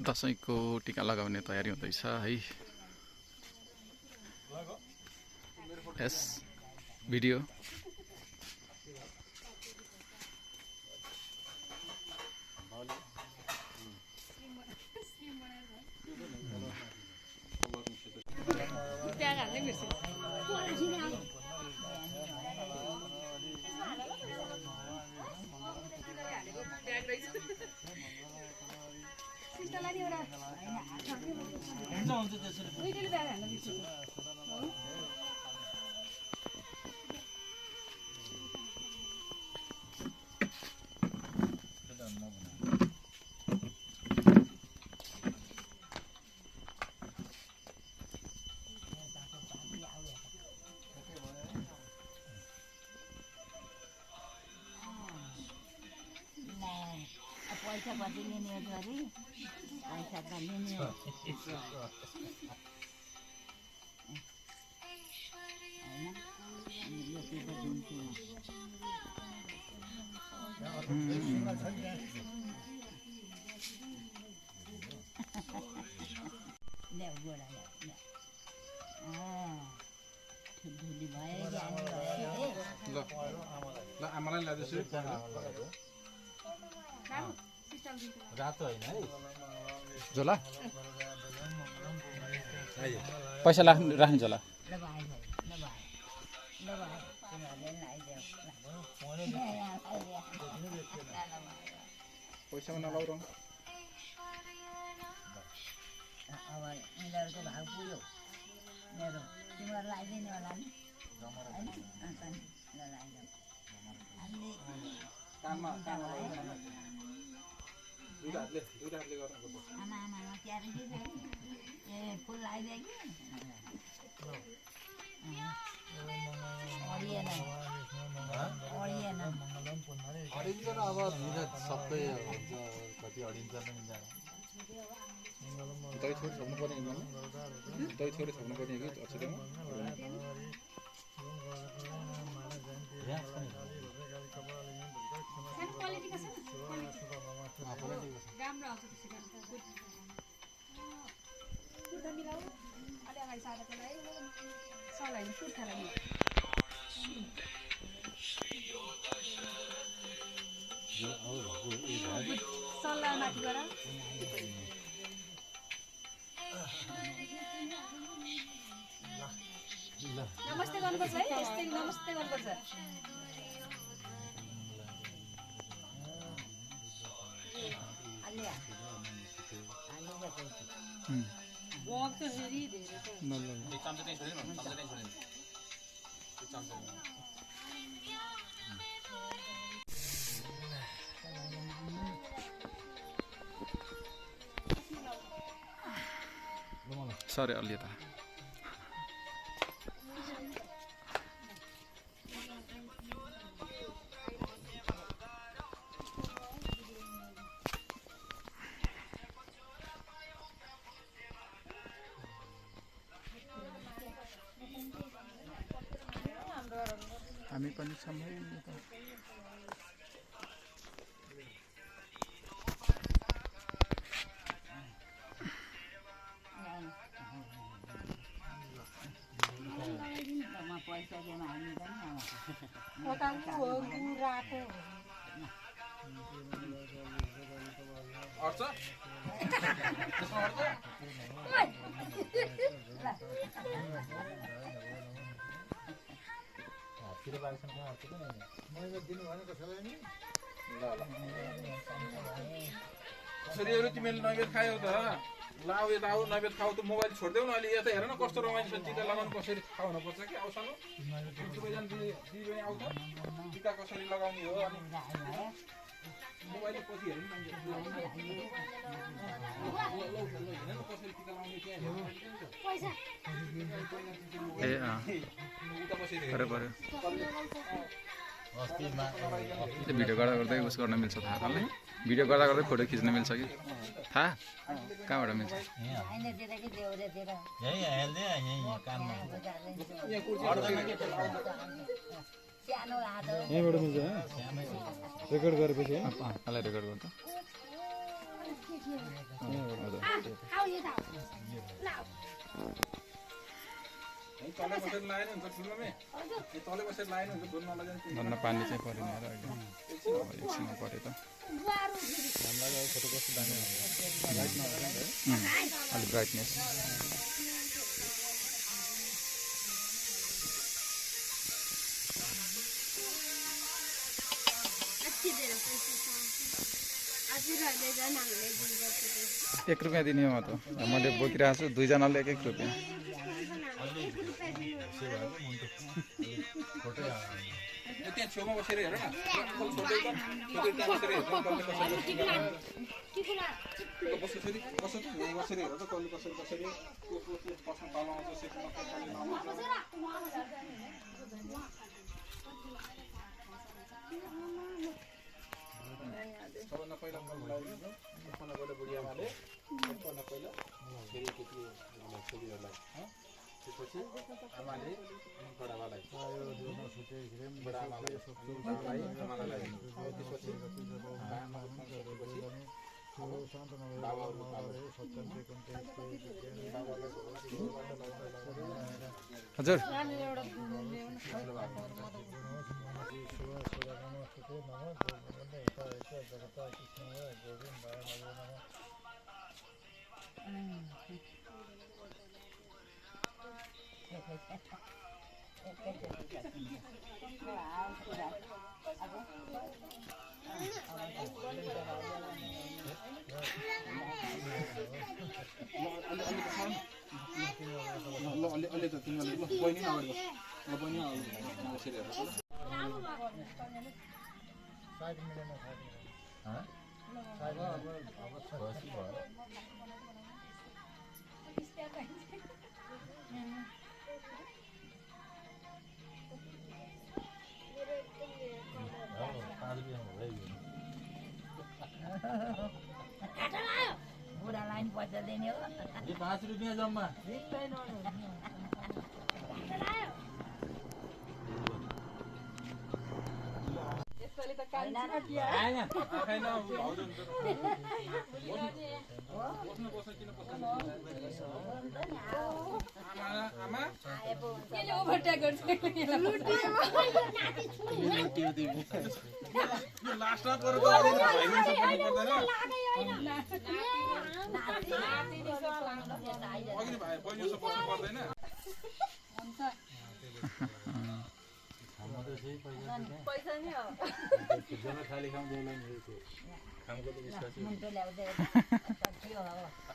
दसैँको टिका लगाउने तयारी हुँदैछ है। यस भिडियो पैसा कति लिने हो छोरी? पैसा त लिने हो होइन? अनि यति त दिन्छु ल्याउ गोडा ल्याउ ठुल्ठुली भयो ज्ञानी भयो ल आमालाई ल्याउँदैछु रातो होइन है झोला पैसा राख्ने झोला ल भाइ ल भाइ ल भाइ तिमीहरूले लगाइदेऊ पैसामा नलाउ रङ अब यिनीहरूको भाउ पुग्यो मेरो तिमीहरू लगाइदिने होला नि होइन ल लगाइदेऊ आमा आमा क्यारे के ए फुल लगाइदियो कि अडिएन अडिन्छ न अब सबै कति अडिन्छ दही छोरी छोड्नु पर्ने दही छोरी छोड्नु पर्ने कि अक्षरमा नमस्ते गर्नुपर्छ है यस्तै नमस्ते गर्नुपर्छ सरी अलि त हामी पनि छौँ है पैसा दिएमा हामी पनि रातो अर्छ छोरीहरू तिमीले नैवेद खायौ त लाउ यता आऊ नैवेद खाऊ त मोबाइल छोडिदेऊ न अलि यता हेर न कस्तो रमाइलो छ टिका लगाउनु कसरी खाउनुपर्छ कि आउ सानो सबैजना दिदी आउ त टिका कसरी लगाउने हो अनि मोबाइल पछि हेर्नु मान्छे कसरी टिका लगाउने ए उता बसेर पर्यो भिडियो गर्दा गर्दै उस गर्न मिल्छ थाहा तपाईँलाई भिडियो गर्दा गर्दै फोटो खिच्न मिल्छ कि थाहा कहाँबाट मिल्छ यहीँबाट मिल्छ रेकर्ड गरेपछि रेकर्ड गर्छ तले बसेर लाएन हुन्छ ठुलोमे तले बसेर लाएन हुन्छ धुन नलगाइन्छ धन्न पानी चाहिँ परेन र अहिले एकछिनमा पऱ्यो त अलिक ब्राइटनेस एक रुपियाँ दिने हो म त मैले बोकिरहेको छु दुईजनाले एक रुपियाँ त्यहाँ छेउमा बसेर हेर न बसेर हेर त कसले कसरी कसरी पस्न तल आउँछ सेक्न सबभन्दा पहिला बुढियामाले सबभन्दा पहिला फेरि छोरीहरूलाई त्यसपछि आमाले बडाबालाई बडाआमालाई आमालाई त्यसपछि हजुर अलि त तिमीले बहिनी अगाडि बस बहिनी अगाडि बसेर हेर बुढा लाइन पैसा दिने हो 5 रुपियाँ जम्मा लास्टमा पर्दैन पैसा नि हो खाली खाम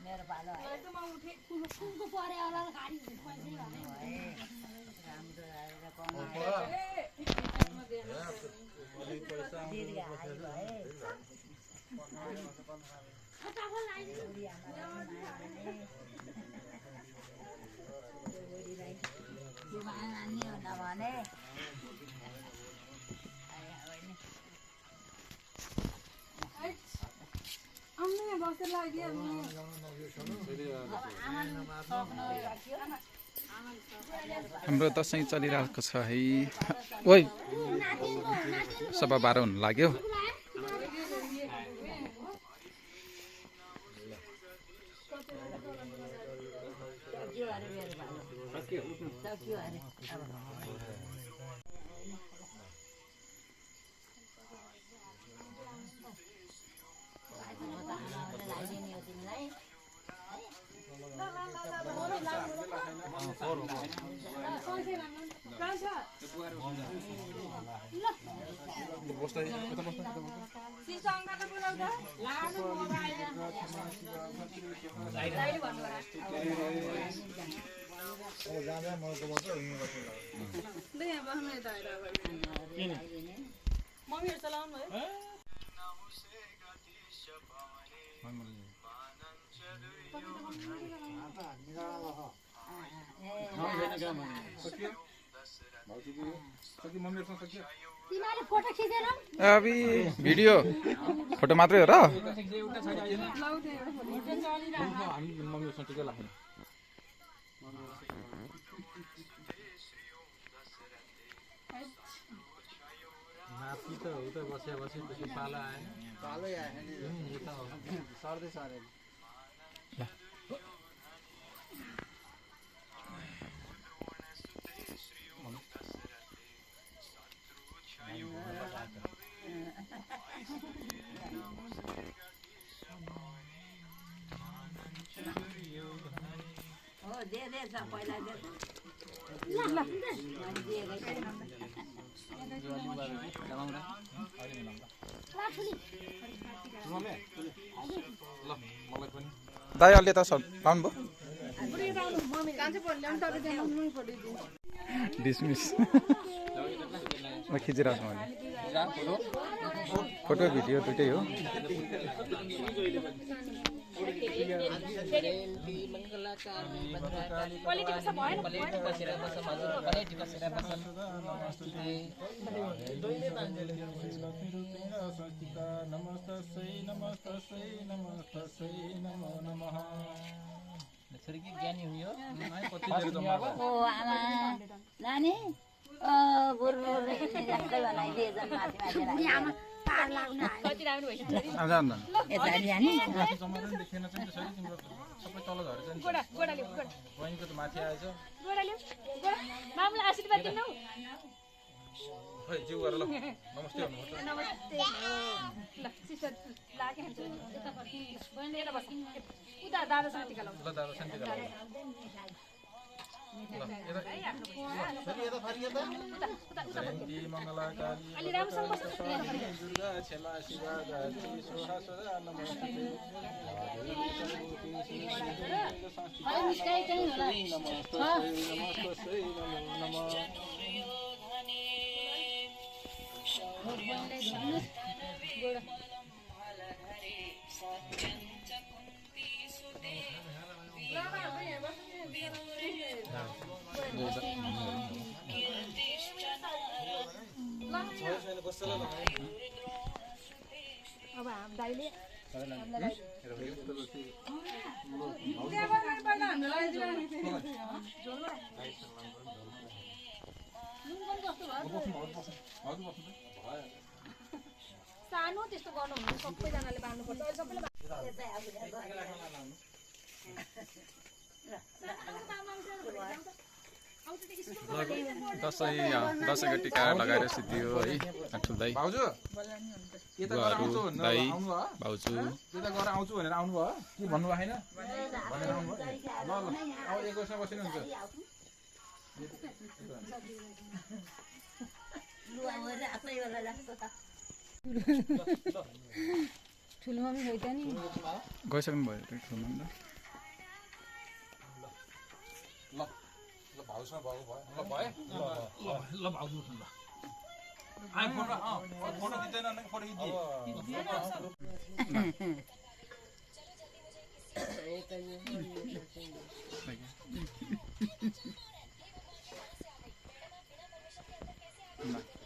मेरो पालो कुनको परे होला गाडी पैसै राम्रो नभने हमने बस लाग्यो हाम्रो दसैँ चलिरहेको छ है ओइ सभा 12 हुन लाग्यो मम्मीहरु चलाउनु भयो तिमीले फोटो खिचेर अबि भिडियो फोटो मात्रै हो र माथि त हो त बसे त्यसको पाला आएन पालै आएन हो दे सब पहिला दे दाइ अलि त लाउनु भयो डिसमिस म खिचिरहेको छु मैले फोटो भिडियो दुइटै हो ओ आमा नानी बुरु जस्तै बनाइदिए जन माथि माथि आमा पार लाग्नु कति राम्रो भइसक्यो यता जाने सबै तल झरेछ नि गोडा गोडा ल्याऊ गोडा बहिनीको त माथि आएछ गोडा ल्याऊ गोडा मामुलाई आशीर्वाद दिनु खै जिउ गर ल नमस्ते भन्नुपर्छ नमस्ते ल सिस्टर लागे हान्छ यता फर्कि बहिनी यता बस उता दादासँग टिका लाउँछ ल दादा शान्ति गर जयन्ती मङ्गलाकाली अलि राम्रोसँग बस्नु दुर्गा क्षमा शिवा गायत्री सोहा सदा नमस्ते मिस्टाई चाहिँ होला नमस्ते नमो अब हाम दाइले सानो त्यस्तो गर्नुहुन्न सबैजनाले बाँड्नुपर्छ अहिले सबैले दसैँको टिका लगाएर सिद्धियो है ठुल दाइ भाउजू यता गएर आउँछु भनेर दाइ आउनु भयो भाउजू यता गएर आउँछु भनेर आउनु भयो के भन्नु भएन भनेर आउनु भयो ल ल अब एक वर्षमा बसिनु हुन्छ ठुलो मम्मी होइ त नि गइसक्नु भयो त्यो ठुलो मान्छे ल ल भाउजूसँग भएको भयो ल भयो ल भाउजू उठ्नु ल आइ फोटो फोटो दिँदैन नि फोटो दिए ल